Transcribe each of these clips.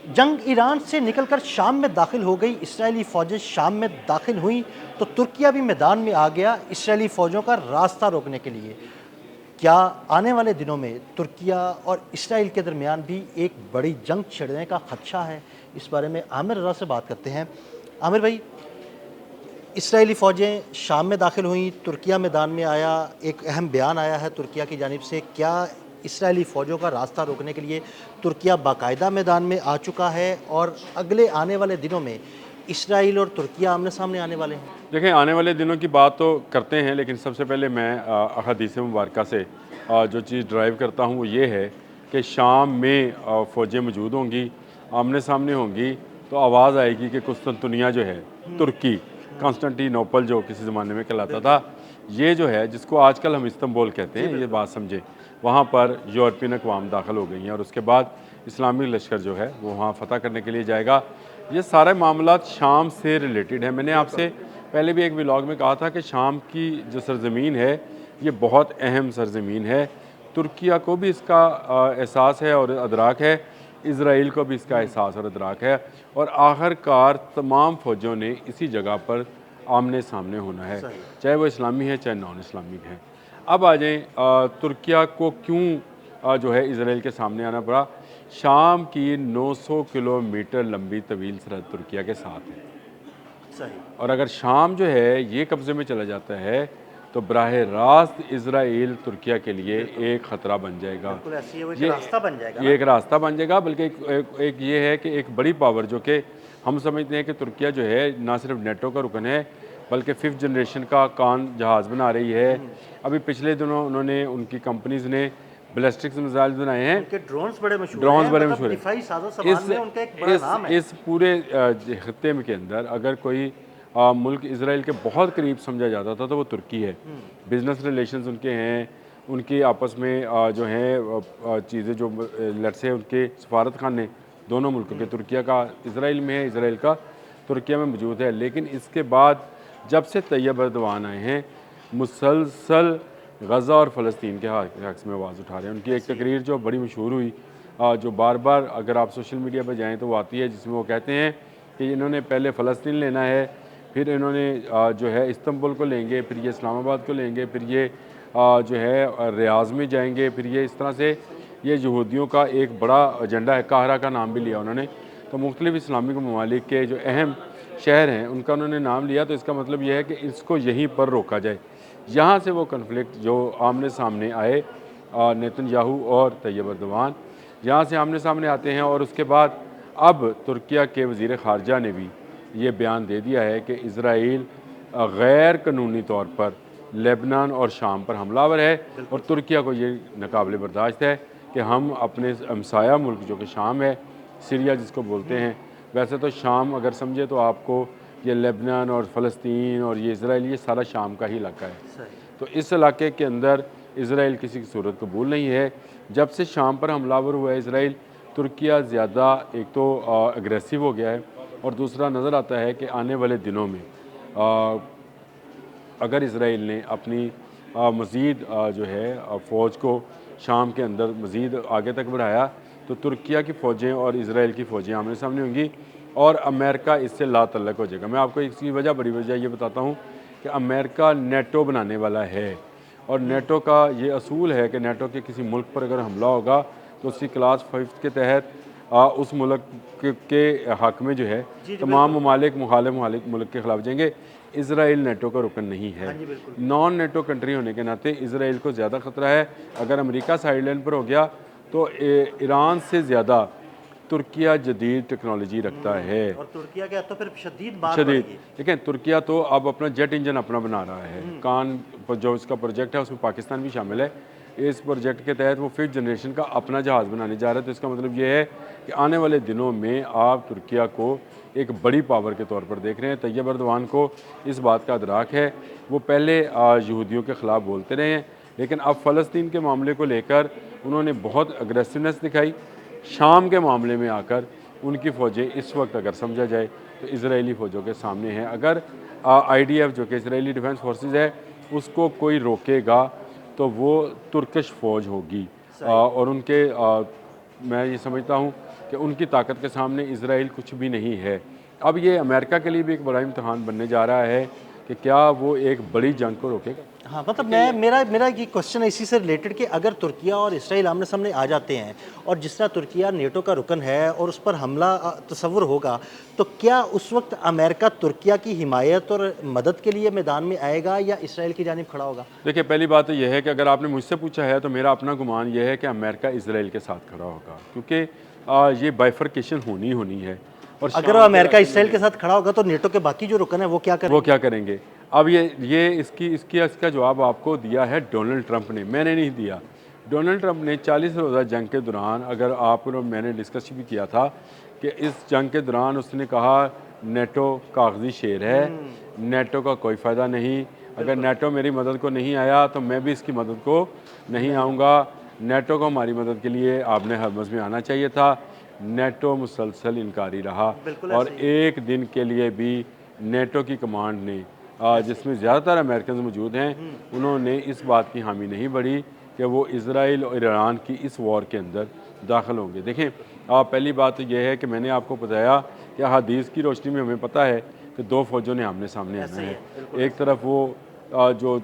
جنگ ایران سے نکل کر شام میں داخل ہو گئی، اسرائیلی فوجیں شام میں داخل ہوئیں تو ترکیہ بھی میدان میں آ گیا اسرائیلی فوجوں کا راستہ روکنے کے لیے۔ کیا آنے والے دنوں میں ترکیہ اور اسرائیل کے درمیان بھی ایک بڑی جنگ چھڑنے کا خدشہ ہے؟ اس بارے میں عامر رضا سے بات کرتے ہیں۔ عامر بھائی، اسرائیلی فوجیں شام میں داخل ہوئیں، ترکیہ میدان میں آیا، ایک اہم بیان آیا ہے ترکیہ کی جانب سے، کیا اسرائیلی فوجوں کا راستہ روکنے کے لیے ترکیہ باقاعدہ میدان میں آ چکا ہے اور اگلے آنے والے دنوں میں اسرائیل اور ترکیہ آمنے سامنے آنے والے ہیں؟ دیکھیں، آنے والے دنوں کی بات تو کرتے ہیں، لیکن سب سے پہلے میں احادیث مبارکہ سے جو چیز ڈرائیو کرتا ہوں وہ یہ ہے کہ شام میں فوجیں موجود ہوں گی، آمنے سامنے ہوں گی، تو آواز آئے گی کہ قسطنطنیہ جو ہے، ترکی، کانسٹنٹی نوپل جو کسی زمانے میں کہلاتا تھا، یہ جو ہے جس کو آج کل ہم استنبول کہتے ہیں، یہ بات سمجھے، وہاں پر یورپین اقوام داخل ہو گئی ہیں اور اس کے بعد اسلامی لشکر جو ہے وہ وہاں فتح کرنے کے لیے جائے گا۔ یہ سارے معاملات شام سے ریلیٹڈ ہیں۔ میں نے آپ سے پہلے بھی ایک ولاگ میں کہا تھا کہ شام کی جو سرزمین ہے یہ بہت اہم سرزمین ہے، ترکیہ کو بھی اس کا احساس ہے اور ادراک ہے، اسرائیل کو بھی اس کا احساس اور ادراک ہے، اور آخر کار تمام فوجوں نے اسی جگہ پر آمنے سامنے ہونا ہے، چاہے وہ اسلامی ہے چاہے نان اسلامک ہے۔ اب آ جائیں ترکیہ کو کیوں جو ہے اسرائیل کے سامنے آنا پڑا۔ شام کی 900 کلومیٹر لمبی طویل سرحد ترکیہ کے ساتھ ہے، اور اگر شام جو ہے یہ قبضے میں چلا جاتا ہے تو براہ راست اسرائیل ترکیہ کے لیے ایک خطرہ بن جائے گا، ایک راستہ بن جائے گا یہ ایک راستہ بن جائے گا، بلکہ ایک یہ ہے کہ ایک بڑی پاور جو کہ ہم سمجھتے ہیں کہ ترکیہ جو ہے نہ صرف نیٹو کا رکن ہے بلکہ 5th جنریشن کا کان جہاز بنا رہی ہے۔ ابھی پچھلے دنوں انہوں نے ان کی کمپنیز نے بیلسٹکس میزائل بنائے ہیں، ان کے ڈرونز بڑے مشہور ڈرونز ہیں، بڑے مطلب مشہور دفاعی ساز و ہیں۔ سامان میں ان کا ایک بڑا نام ہے۔ اس پورے خطے کے اندر اگر کوئی ملک اسرائیل کے بہت قریب سمجھا جاتا تھا تو وہ ترکی ہے۔ بزنس ریلیشنز ان کے ہیں، ان کی آپس میں جو ہیں چیزیں جو لڑسے ان کے سفارت خانے دونوں ملکوں کے، ترکیہ کا اسرائیل میں ہے، اسرائیل کا ترکیہ میں موجود ہے۔ لیکن اس کے بعد جب سے طیب اردوان آئے ہیں مسلسل غزہ اور فلسطین کے حق میں آواز اٹھا رہے ہیں۔ ان کی ایک تقریر جو بڑی مشہور ہوئی، جو بار بار اگر آپ سوشل میڈیا پہ جائیں تو وہ آتی ہے، جس میں وہ کہتے ہیں کہ انہوں نے پہلے فلسطین لینا ہے، پھر انہوں نے جو ہے استنبول کو لیں گے، پھر یہ اسلام آباد کو لیں گے، پھر یہ جو ہے ریاض میں جائیں گے، پھر یہ اس طرح سے یہ یہودیوں کا ایک بڑا ایجنڈا ہے۔ قاہرہ کا نام بھی لیا انہوں نے، تو مختلف اسلامی ممالک کے جو اہم شہر ہیں ان کا انہوں نے نام لیا، تو اس کا مطلب یہ ہے کہ اس کو یہیں پر روکا جائے۔ یہاں سے وہ کنفلکٹ جو آمنے سامنے آئے نیتن یاہو اور طیب اردوان، یہاں سے آمنے سامنے آتے ہیں، اور اس کے بعد اب ترکیہ کے وزیر خارجہ نے بھی یہ بیان دے دیا ہے کہ اسرائیل غیر قانونی طور پر لبنان اور شام پر حملہ آور ہے، اور ترکیہ کو یہ ناقابل برداشت ہے کہ ہم اپنے ہمسایہ ملک جو کہ شام ہے، سیریا جس کو بولتے ہیں، ویسے تو شام اگر سمجھے تو آپ کو یہ لبنان اور فلسطین اور یہ اسرائیل یہ سارا شام کا ہی علاقہ ہے، تو اس علاقے کے اندر اسرائیل کسی کی صورت قبول نہیں ہے۔ جب سے شام پر حملہ آور ہوا ہے اسرائیل، ترکیہ زیادہ ایک تو اگریسو ہو گیا ہے، اور دوسرا نظر آتا ہے کہ آنے والے دنوں میں اگر اسرائیل نے اپنی مزید جو ہے فوج کو شام کے اندر مزید آگے تک بڑھایا تو ترکیہ کی فوجیں اور اسرائیل کی فوجیں آمنے سامنے ہوں گی، اور امریکہ اس سے لا تعلق ہو جائے گا۔ میں آپ کو اس کی بڑی وجہ یہ بتاتا ہوں کہ امریکہ نیٹو بنانے والا ہے، اور نیٹو کا یہ اصول ہے کہ نیٹو کے کسی ملک پر اگر حملہ ہوگا تو اسی کلاس 5 کے تحت اس ملک کے حق میں جو ہے تمام ممالک مخالف ملک کے خلاف جائیں گے۔ اسرائیل نیٹو کا رکن نہیں ہے، نان نیٹو کنٹری ہونے کے ناطے اسرائیل کو زیادہ خطرہ ہے۔ اگر امریکہ سائیڈ لائن پر ہو گیا تو ایران سے زیادہ ترکیہ جدید ٹیکنالوجی رکھتا ہے، اور ترکیہ کے تو پھر شدید بات پڑے گی۔ دیکھیں ترکیہ تو اب اپنا جیٹ انجن اپنا بنا رہا ہے، کان جو اس کا پروجیکٹ ہے اس میں پاکستان بھی شامل ہے، اس پروجیکٹ کے تحت وہ 5th جنریشن کا اپنا جہاز بنانے جا رہا ہے، تو اس کا مطلب یہ ہے کہ آنے والے دنوں میں آپ ترکیہ کو ایک بڑی پاور کے طور پر دیکھ رہے ہیں۔ طیب اردوان کو اس بات کا ادراک ہے، وہ پہلے یہودیوں کے خلاف بولتے رہے ہیں، لیکن اب فلسطین کے معاملے کو لے کر انہوں نے بہت اگریسونیس دکھائی۔ شام کے معاملے میں آ کر ان کی فوجیں اس وقت اگر سمجھا جائے تو اسرائیلی فوجوں کے سامنے ہیں۔ اگر IDF جو کہ اسرائیلی ڈیفنس فورسز ہے اس کو کوئی روکے گا تو وہ ترکش فوج ہوگی، اور ان کے میں یہ سمجھتا ہوں کہ ان کی طاقت کے سامنے اسرائیل کچھ بھی نہیں ہے۔ اب یہ امریکہ کے لیے بھی ایک بڑا امتحان بننے جا رہا ہے کہ کیا وہ ایک بڑی جنگ کو روکے گا۔ ہاں مطلب میرا یہ کوشچن ہے اسی سے ریلیٹڈ کہ اگر ترکیہ اور اسرائیل آمنے سامنے آ جاتے ہیں اور جس طرح ترکیہ نیٹو کا رکن ہے اور اس پر حملہ تصور ہوگا، تو کیا اس وقت امریکہ ترکیہ کی حمایت اور مدد کے لیے میدان میں آئے گا یا اسرائیل کی جانب کھڑا ہوگا؟ دیکھیں، پہلی بات تو یہ ہے کہ اگر آپ نے مجھ سے پوچھا ہے تو میرا اپنا گمان یہ ہے کہ امریکہ اسرائیل کے ساتھ کھڑا ہوگا، کیونکہ یہ بائیفرکیشن ہونی ہے۔ اور اگر وہ امریکہ اسرائیل کے ساتھ کھڑا ہوگا تو نیٹو کے باقی جو رکن ہیں وہ کیا کریں؟ وہ کیا کریں گے؟ اب یہ اس کا جواب آپ کو دیا ہے ڈونلڈ ٹرمپ نے، میں نے نہیں دیا۔ ڈونلڈ ٹرمپ نے 40 روزہ جنگ کے دوران، اگر آپ اور میں نے ڈسکس بھی کیا تھا کہ اس جنگ کے دوران اس نے کہا نیٹو کاغذی شیر ہے، نیٹو کا کوئی فائدہ نہیں، اگر نیٹو میری مدد کو نہیں آیا تو میں بھی اس کی مدد کو نہیں آؤں گا، نیٹو کو ہماری مدد کے لیے آپ نے حرمز میں آنا چاہیے تھا۔ نیٹو مسلسل انکاری رہا، اور ایک دن کے لیے بھی نیٹو کی کمانڈ نے، جس میں زیادہ تر امریکنز موجود ہیں، انہوں نے اس بات کی حامی نہیں بڑھی کہ وہ اسرائیل اور ایران کی اس وار کے اندر داخل ہوں گے۔ دیکھیں، پہلی بات تو یہ ہے کہ میں نے آپ کو بتایا کہ حدیث کی روشنی میں ہمیں پتہ ہے کہ دو فوجوں نے آمنے سامنے آنا ہے۔ ایک طرف وہ جو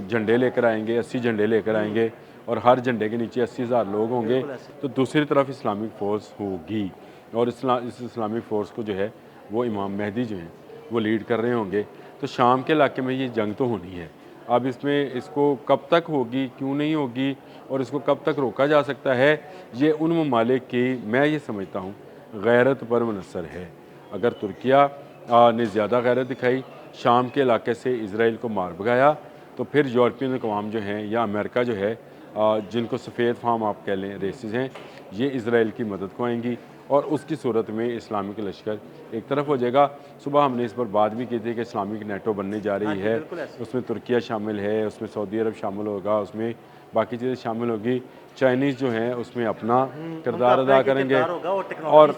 جھنڈے لے کر آئیں گے، 80 جھنڈے لے کر آئیں گے، اور ہر جھنڈے کے نیچے 80,000 لوگ ہوں گے، تو دوسری طرف اسلامک فورس ہوگی، اور اس اسلامک فورس کو جو ہے وہ امام مہدی جو ہیں وہ لیڈ کر رہے ہوں گے۔ تو شام کے علاقے میں یہ جنگ تو ہونی ہے۔ اب اس کو کب تک ہوگی، کیوں نہیں ہوگی، اور اس کو کب تک روکا جا سکتا ہے، یہ ان ممالک کی، میں یہ سمجھتا ہوں، غیرت پر منحصر ہے۔ اگر ترکیہ نے زیادہ غیرت دکھائی، شام کے علاقے سے اسرائیل کو مار بھگایا، تو پھر یورپین اقوام جو ہیں یا امریکہ جو ہے، جن کو سفید فام آپ کہہ لیں، ریسز ہیں، یہ اسرائیل کی مدد کو آئیں گی، اور اس کی صورت میں اسلامک لشکر ایک طرف ہو جائے گا۔ صبح ہم نے اس پر بات بھی کی تھی کہ اسلامک نیٹو بننے جا رہی ہے، اس میں ترکیہ شامل ہے، اس میں سعودی عرب شامل ہوگا، اس میں باقی چیزیں شامل ہوگی، چائنیز جو ہیں اس میں اپنا کردار ادا کریں گے، اور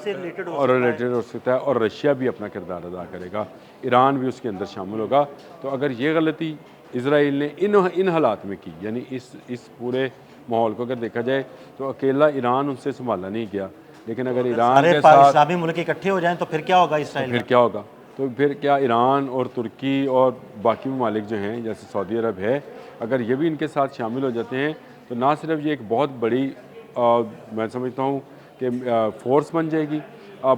ریلیٹڈ ہو سکتا ہے، اور رشیا بھی اپنا کردار ادا کرے گا، ایران بھی اس کے اندر شامل ہوگا۔ تو اگر یہ غلطی اسرائیل نے ان حالات میں کی، یعنی اس پورے ماحول کو اگر دیکھا جائے تو اکیلا ایران ان سے سنبھالا نہیں گیا، لیکن اگر ایران کے ساتھ اسلامی ملک اکٹھے ہو جائیں تو پھر کیا ہوگا اسرائیل؟ پھر کیا ہوگا؟ تو پھر کیا ایران اور ترکی اور باقی ممالک جو ہیں جیسے سعودی عرب ہے، اگر یہ بھی ان کے ساتھ شامل ہو جاتے ہیں تو نہ صرف یہ ایک بہت بڑی میں سمجھتا ہوں کہ فورس بن جائے گی،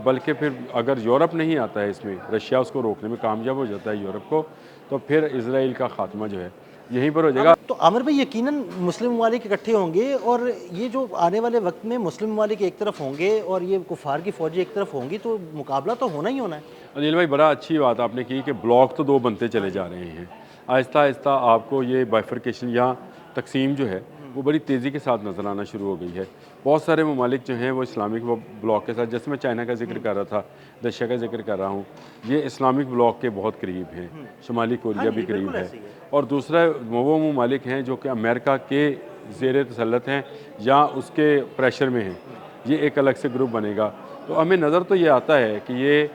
بلکہ پھر اگر یورپ نہیں آتا ہے اس میں، رشیا اس کو روکنے میں کامیاب ہو جاتا ہے یورپ کو، تو پھر اسرائیل کا خاتمہ جو ہے یہیں پر ہو جائے گا۔ تو عامر بھائی، یقیناً مسلم ممالک اکٹھے ہوں گے، اور یہ جو آنے والے وقت میں مسلم ممالک ایک طرف ہوں گے اور یہ کفار کی فوجیں ایک طرف ہوں گی، تو مقابلہ تو ہونا ہی ہونا ہے۔ عادل بھائی، بڑا اچھی بات آپ نے کی کہ بلاک تو دو بنتے چلے جا رہے ہیں، آہستہ آہستہ آپ کو یہ بائیفرکیشن یا تقسیم جو ہے وہ بڑی تیزی کے ساتھ نظر آنا شروع ہو گئی ہے۔ بہت سارے ممالک جو ہیں وہ اسلامک بلاک کے ساتھ، جیسے میں چائنا کا ذکر کر رہا تھا، رشیا کا ذکر کر رہا ہوں، یہ اسلامک بلاک کے بہت قریب ہیں، شمالی کوریا بھی قریب ہے، اور دوسرا وہ ممالک ہیں جو کہ امریکہ کے زیر تسلط ہیں یا اس کے پریشر میں ہیں، یہ ایک الگ سے گروپ بنے گا۔ تو ہمیں نظر تو یہ آتا ہے کہ یہ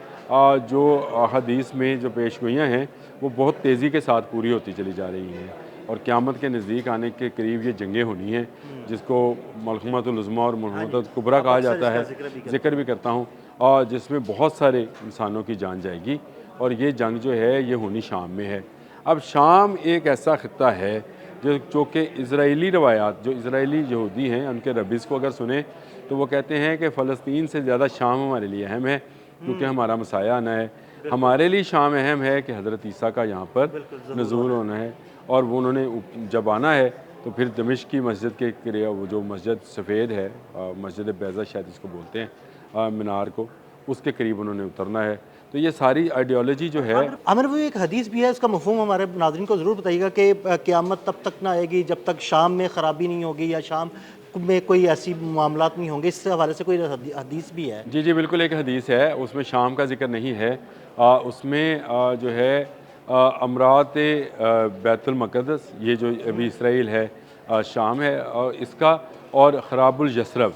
جو حدیث میں جو پیش گوئیاں ہیں وہ بہت تیزی کے ساتھ پوری ہوتی چلی جا رہی ہیں، اور قیامت کے نزدیک آنے کے قریب یہ جنگیں ہونی ہیں، جس کو ملحمۃ العظمیٰ اور ملحمۃ الکبریٰ کہا جاتا ہے، ذکر بھی کرتا ہوں، اور جس میں بہت سارے انسانوں کی جان جائے گی، اور یہ جنگ جو ہے یہ ہونی شام میں ہے۔ اب شام ایک ایسا خطہ ہے جو کہ اسرائیلی روایات، جو اسرائیلی یہودی ہیں، ان کے ربیز کو اگر سنیں تو وہ کہتے ہیں کہ فلسطین سے زیادہ شام ہمارے لیے اہم ہے، کیونکہ ہمارا مسیح آنا ہے۔ ہمارے لیے شام اہم ہے کہ حضرت عیسیٰ کا یہاں پر نزول ہونا ہے، اور وہ انہوں نے جب آنا ہے تو پھر دمشق کی مسجد کے وہ جو مسجد سفید ہے، مسجد بیضا شاید اس کو بولتے ہیں، مینار کو، اس کے قریب انہوں نے اترنا ہے۔ تو یہ ساری آئیڈیالوجی جو ہے، عامر وہ ایک حدیث بھی ہے، اس کا مفہوم ہمارے ناظرین کو ضرور بتائیے گا کہ قیامت تب تک نہ آئے گی جب تک شام میں خرابی نہیں ہوگی یا شام میں کوئی ایسی معاملات نہیں ہوں گے، اس سے حوالے سے کوئی حدیث بھی ہے؟ جی بالکل، ایک حدیث ہے، اس میں شام کا ذکر نہیں ہے، اس میں جو ہے امرات بیت المقدس، یہ جو ابھی اسرائیل ہے، شام ہے، اور اس کا، اور خراب الیثرب،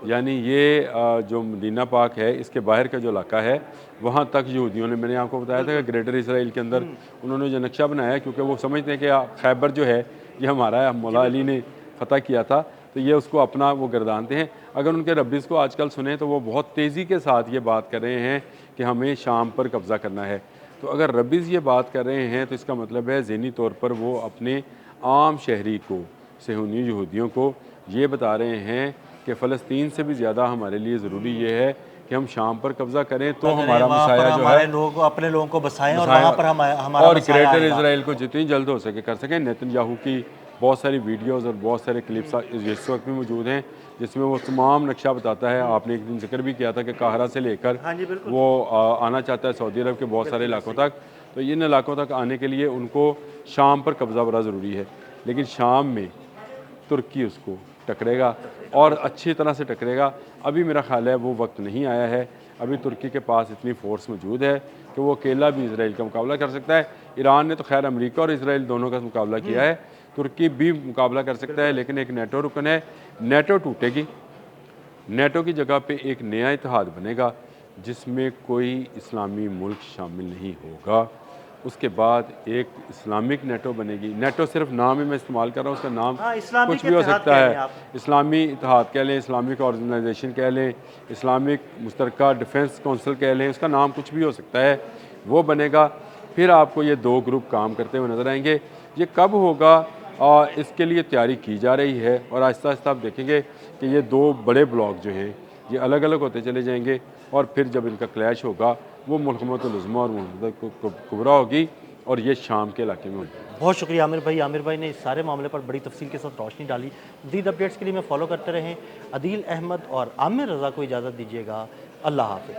یعنی یہ جو مدینہ پاک ہے اس کے باہر کا جو علاقہ ہے، وہاں تک یہودیوں نے، میں نے آپ کو بتایا تھا کہ گریٹر اسرائیل کے اندر انہوں نے جو نقشہ بنایا ہے، کیونکہ وہ سمجھتے ہیں کہ خیبر جو ہے یہ ہمارا ہے، مولا علی نے فتح کیا تھا، تو یہ اس کو اپنا وہ گردانتے ہیں۔ اگر ان کے ربیز کو آج کل سنیں تو وہ بہت تیزی کے ساتھ یہ بات کر رہے ہیں کہ ہمیں شام پر قبضہ کرنا ہے. تو اگر ربیز یہ بات کر رہے ہیں تو اس کا مطلب ہے ذہنی طور پر وہ اپنے عام شہری کو، صہیونی یہودیوں کو یہ بتا رہے ہیں کہ فلسطین سے بھی زیادہ ہمارے لیے ضروری یہ ہے کہ ہم شام پر قبضہ کریں تو ہمارا مسایہ جو ہے اپنے لوگوں کو بسائیں اور وہاں پر ہمارا اور مسایہ گریٹر آئے گا. اسرائیل کو جتنی جلد ہو سکے کر سکیں. نیتن یاہو کی بہت ساری ویڈیوز اور بہت سارے کلپس اس وقت بھی موجود ہیں جس میں وہ تمام نقشہ بتاتا ہے. آپ نے ایک دن ذکر بھی کیا تھا کہ قاہرہ سے لے کر ہاں جی بالکل. وہ آنا چاہتا ہے سعودی عرب کے بہت سارے علاقوں تک. تو ان علاقوں تک آنے کے لیے ان کو شام پر قبضہ بڑا ضروری ہے. لیکن شام میں ترکی اس کو ٹکرے گا اور اچھی طرح سے ٹکرے گا. ابھی میرا خیال ہے وہ وقت نہیں آیا ہے. ابھی ترکی کے پاس اتنی فورس موجود ہے کہ وہ اکیلا بھی اسرائیل کا مقابلہ کر سکتا ہے. ایران نے تو خیر امریکہ اور اسرائیل دونوں کا مقابلہ کیا ہے. ترکی بھی مقابلہ کر سکتا ہے لیکن ایک نیٹو رکن ہے. نیٹو ٹوٹے گی. نیٹو کی جگہ پہ ایک نیا اتحاد بنے گا جس میں کوئی اسلامی ملک شامل نہیں ہوگا. اس کے بعد ایک اسلامک نیٹو بنے گی. نیٹو صرف نام ہی میں استعمال کر رہا ہوں, اس کا نام کچھ بھی ہو سکتا ہے. اسلامی اتحاد کہہ لیں, اسلامک آرگنائزیشن کہہ لیں, اسلامک مشترکہ ڈیفنس کونسل کہہ لیں, اس کا نام کچھ بھی ہو سکتا ہے. وہ بنے گا. پھر آپ کو یہ دو گروپ کام کرتے ہوئے نظر آئیں گے. یہ کب ہوگا اس کے لیے تیاری کی جا رہی ہے اور آہستہ آہستہ آپ دیکھیں گے کہ یہ دو بڑے بلاک جو ہیں یہ الگ الگ ہوتے چلے جائیں گے اور پھر جب ان کا کلیش ہوگا وہ ملحمۃ العظمیٰ اور ملحمۃ کبریٰ ہوگی اور یہ شام کے علاقے میں ہوگی. بہت شکریہ عامر بھائی. عامر بھائی نے اس سارے معاملے پر بڑی تفصیل کے ساتھ روشنی ڈالی. مزید اپڈیٹس کے لیے میں فالو کرتے رہیں. عدیل احمد اور عامر رضا کو اجازت دیجیے گا. اللہ حافظ.